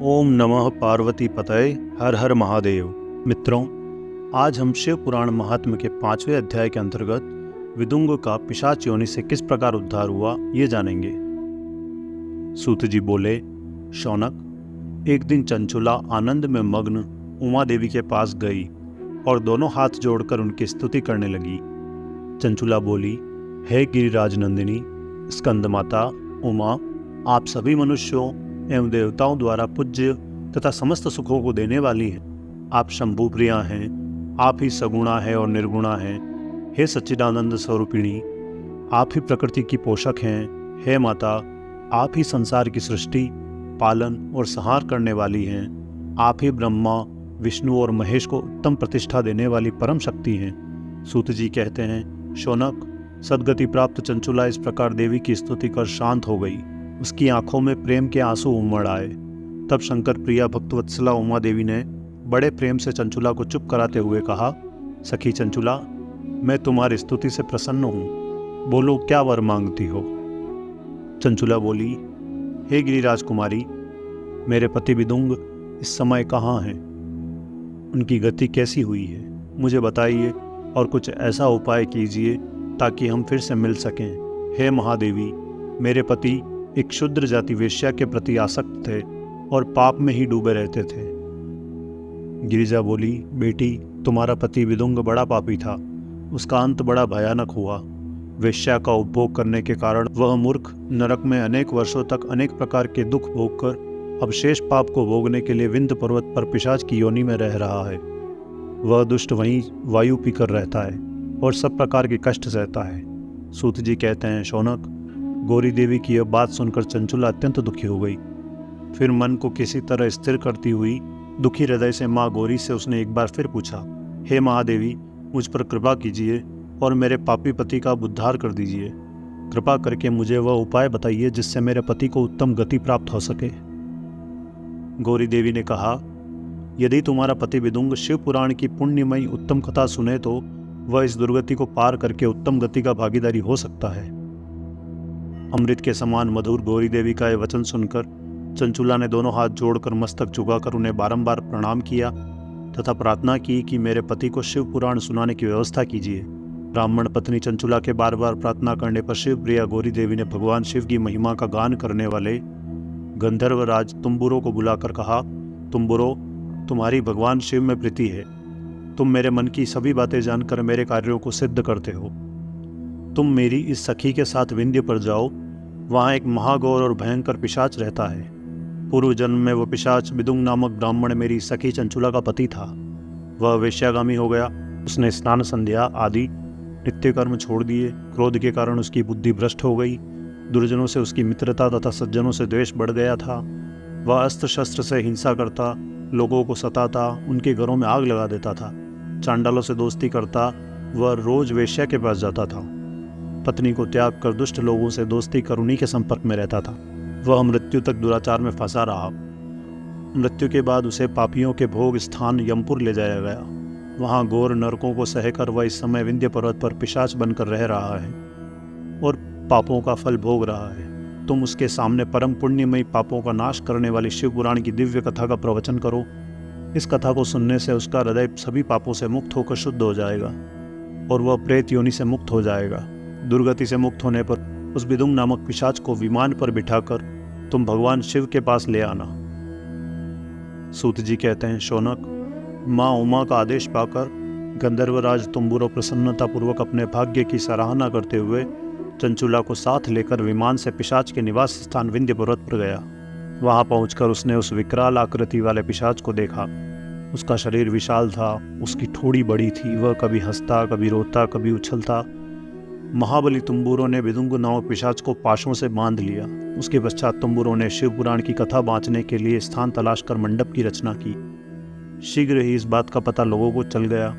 ओम नमः पार्वती पतये हर हर महादेव। मित्रों, आज हम शिव पुराण महात्म्य के 5वें अध्याय के अंतर्गत विदुंग का पिशाच योनि से किस प्रकार उद्धार हुआ ये जानेंगे। सूत जी बोले, शौनक, एक दिन चंचुला आनंद में मग्न उमा देवी के पास गई और दोनों हाथ जोड़कर उनकी स्तुति करने लगी। चंचुला बोली, हे गिरिराज नंदिनी स्कंद माता उमा, आप सभी मनुष्यों एवं देवताओं द्वारा पूज्य तथा समस्त सुखों को देने वाली हैं। आप शंभु प्रिया हैं, आप ही सगुणा है और निर्गुणा हैं। हे सच्चिदानंद स्वरूपिणी, आप ही प्रकृति की पोषक हैं। हे माता, आप ही संसार की सृष्टि, पालन और संहार करने वाली हैं। आप ही ब्रह्मा, विष्णु और महेश को उत्तम प्रतिष्ठा देने वाली परम शक्ति हैं। सूत जी कहते हैं, शौनक, सद्गति प्राप्त चंचुला इस प्रकार देवी की स्तुति कर शांत हो गई। उसकी आंखों में प्रेम के आंसू उमड़ आए। तब शंकर प्रिया भक्तवत्सला उमा देवी ने बड़े प्रेम से चंचुला को चुप कराते हुए कहा, सखी चंचुला, मैं तुम्हारी स्तुति से प्रसन्न हूँ, बोलो क्या वर मांगती हो। चंचुला बोली, हे गिरिराज कुमारी, मेरे पति विदुंग इस समय कहाँ हैं? उनकी गति कैसी हुई है, मुझे बताइए और कुछ ऐसा उपाय कीजिए ताकि हम फिर से मिल सकें। हे महादेवी, मेरे पति एक क्षुद्र जाति वेश्या के प्रति आसक्त थे और पाप में ही डूबे रहते थे। गिरिजा बोली, बेटी, तुम्हारा पति विदुंग बड़ा पापी था, उसका अंत बड़ा भयानक हुआ। वेश्या का उपभोग करने के कारण वह मूर्ख नरक में अनेक वर्षों तक अनेक प्रकार के दुख भोगकर अब शेष पाप को भोगने के लिए विंध्य पर्वत पर पिशाच की योनि में रह रहा है। वह दुष्ट वहीं वायु पीकर रहता है और सब प्रकार के कष्ट सहता है। सूत जी कहते हैं, शौनक, गौरी देवी की यह बात सुनकर चंचुला अत्यंत दुखी हो गई। फिर मन को किसी तरह स्थिर करती हुई दुखी हृदय से माँ गौरी से उसने एक बार फिर पूछा, हे महादेवी, मुझ पर कृपा कीजिए और मेरे पापी पति का उद्धार कर दीजिए। कृपा करके मुझे वह उपाय बताइए जिससे मेरे पति को उत्तम गति प्राप्त हो सके। गौरी देवी ने कहा, यदि तुम्हारा पति विदुंग शिव पुराण की पुण्यमयी उत्तम कथा सुने तो वह इस दुर्गति को पार करके उत्तम गति का भागीदारी हो सकता है। अमृत के समान मधुर गौरी देवी का यह वचन सुनकर चंचुला ने दोनों हाथ जोड़कर मस्तक झुकाकर उन्हें बारंबार प्रणाम किया तथा प्रार्थना की कि मेरे पति को शिव पुराण सुनाने की व्यवस्था कीजिए। ब्राह्मण पत्नी चंचुला के बार बार प्रार्थना करने पर शिव प्रिया गौरी देवी ने भगवान शिव की महिमा का गान करने वाले गंधर्वराज तुम्बुरो को बुलाकर कहा, तुम्बुरो, तुम्हारी भगवान शिव में प्रीति है। तुम मेरे मन की सभी बातें जानकर मेरे कार्यों को सिद्ध करते हो। तुम मेरी इस सखी के साथ विंध्य पर जाओ, वहाँ एक महाघोर और भयंकर पिशाच रहता है। पूर्व जन्म में वह पिशाच विदुंग नामक ब्राह्मण मेरी सखी चंचुला का पति था। वह वेश्यागामी हो गया। उसने स्नान संध्या आदि नित्य कर्म छोड़ दिए। क्रोध के कारण उसकी बुद्धि भ्रष्ट हो गई। दुर्जनों से उसकी मित्रता तथा सज्जनों से द्वेष बढ़ गया था। वह अस्त्र शस्त्र से हिंसा करता, लोगों को सताता, उनके घरों में आग लगा देता था। चांडालों से दोस्ती करता, वह रोज वेश्या के पास जाता था। पत्नी को त्याग कर दुष्ट लोगों से दोस्ती कर उन्हीं के संपर्क में रहता था। वह मृत्यु तक दुराचार में फंसा रहा। मृत्यु के बाद उसे पापियों के भोग स्थान यमपुर ले जाया गया। वहां घोर नरकों को सहकर वह इस समय विंध्य पर्वत पर पिशाच बनकर रह रहा है और पापों का फल भोग रहा है। तुम उसके सामने परम पुण्यमयी पापों का नाश करने वाली शिव पुराण की दिव्य कथा का प्रवचन करो। इस कथा को सुनने से उसका हृदय सभी पापों से मुक्त होकर शुद्ध हो जाएगा और वह प्रेत योनि से मुक्त हो जाएगा। दुर्गति से मुक्त होने पर उस विदुंग नामक पिशाच को विमान पर बिठाकर तुम भगवान शिव के पास ले आना। सूत जी कहते हैं, शौनक, माँ उमा का आदेश पाकर गंधर्वराज तुम्बुरो प्रसन्नतापूर्वक अपने भाग्य की सराहना करते हुए चंचुला को साथ लेकर विमान से पिशाच के निवास स्थान विंध्य पर्वत पर गया। वहां पहुंचकर उसने उस विकराल आकृति वाले पिशाच को देखा। उसका शरीर विशाल था, उसकी ठोड़ी बड़ी थी। वह कभी हंसता, कभी रोता, कभी उछलता। महाबली तुम्बुरो ने विदुंग नामक पिशाच को पाशों से बांध लिया। उसके पश्चात तुम्बुरो ने शिव पुराण की कथा बाँचने के लिए स्थान तलाश कर मंडप की रचना की। शीघ्र ही इस बात का पता लोगों को चल गया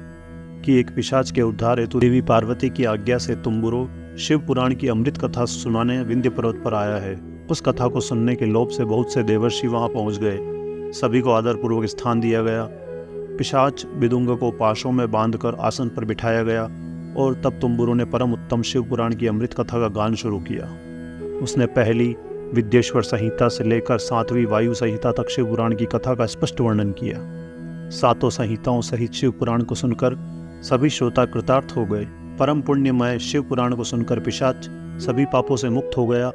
कि एक पिशाच के उद्धार हेतु देवी पार्वती की आज्ञा से तुम्बुरो शिव पुराण की अमृत कथा सुनाने विंध्य पर्वत पर आया है। उस कथा को सुनने के लोभ से बहुत से देवर्षि वहां पहुंच गए। सभी को आदरपूर्वक स्थान दिया गया। पिशाच विदुंग को पाशों में बांधकर आसन पर बिठाया गया और तब तुम्बुरो ने परम उत्तम शिव पुराण की अमृत कथा का गान शुरू किया। उसने पहली, विद्येश्वर संहिता से लेकर 7वीं वायु संहिता तक शिव पुराण की कथा का स्पष्ट वर्णन किया। 7 संहिताओं सहित शिव पुराण को सुनकर सभी श्रोता कृतार्थ हो गए। परम पुण्यमय शिव पुराण को सुनकर पिशाच सभी पापों से मुक्त हो गया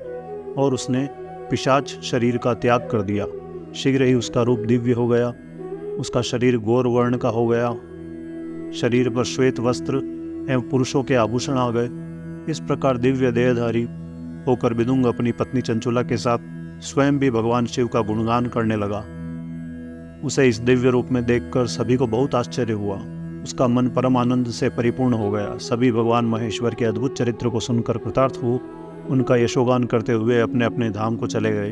और उसने पिशाच शरीर का त्याग कर दिया। शीघ्र ही उसका रूप दिव्य हो गया, उसका शरीर गौर वर्ण का हो गया, शरीर पर श्वेत वस्त्र एवं पुरुषों के आभूषण आ गए। इस प्रकार दिव्य देहधारी होकर विदुंग अपनी पत्नी चंचुला के साथ स्वयं भी भगवान शिव का गुणगान करने लगा। उसे इस दिव्य रूप में देखकर सभी को बहुत आश्चर्य हुआ। उसका मन परम आनंद से परिपूर्ण हो गया। सभी भगवान महेश्वर के अद्भुत चरित्र को सुनकर कृतार्थ हो उनका यशोगान करते हुए अपने अपने धाम को चले गए।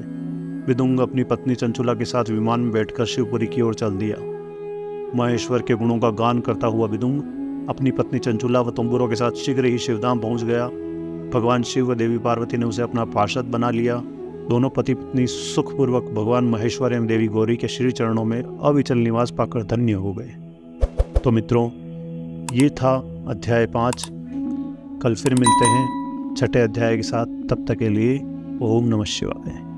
विदुंग अपनी पत्नी चंचुला के साथ विमान में बैठकर शिवपुरी की ओर चल दिया। महेश्वर के गुणों का गान करता हुआ विदुंग अपनी पत्नी चंचुला व तंबुरों के साथ शीघ्र ही शिवधाम पहुंच गया। भगवान शिव व देवी पार्वती ने उसे अपना पार्षद बना लिया। दोनों पति पत्नी सुखपूर्वक भगवान महेश्वर एवं देवी गौरी के श्री चरणों में अविचल निवास पाकर धन्य हो गए। तो मित्रों, ये था अध्याय 5। कल फिर मिलते हैं 6ठे अध्याय के साथ। तब तक के लिए ओम नमः शिवाय।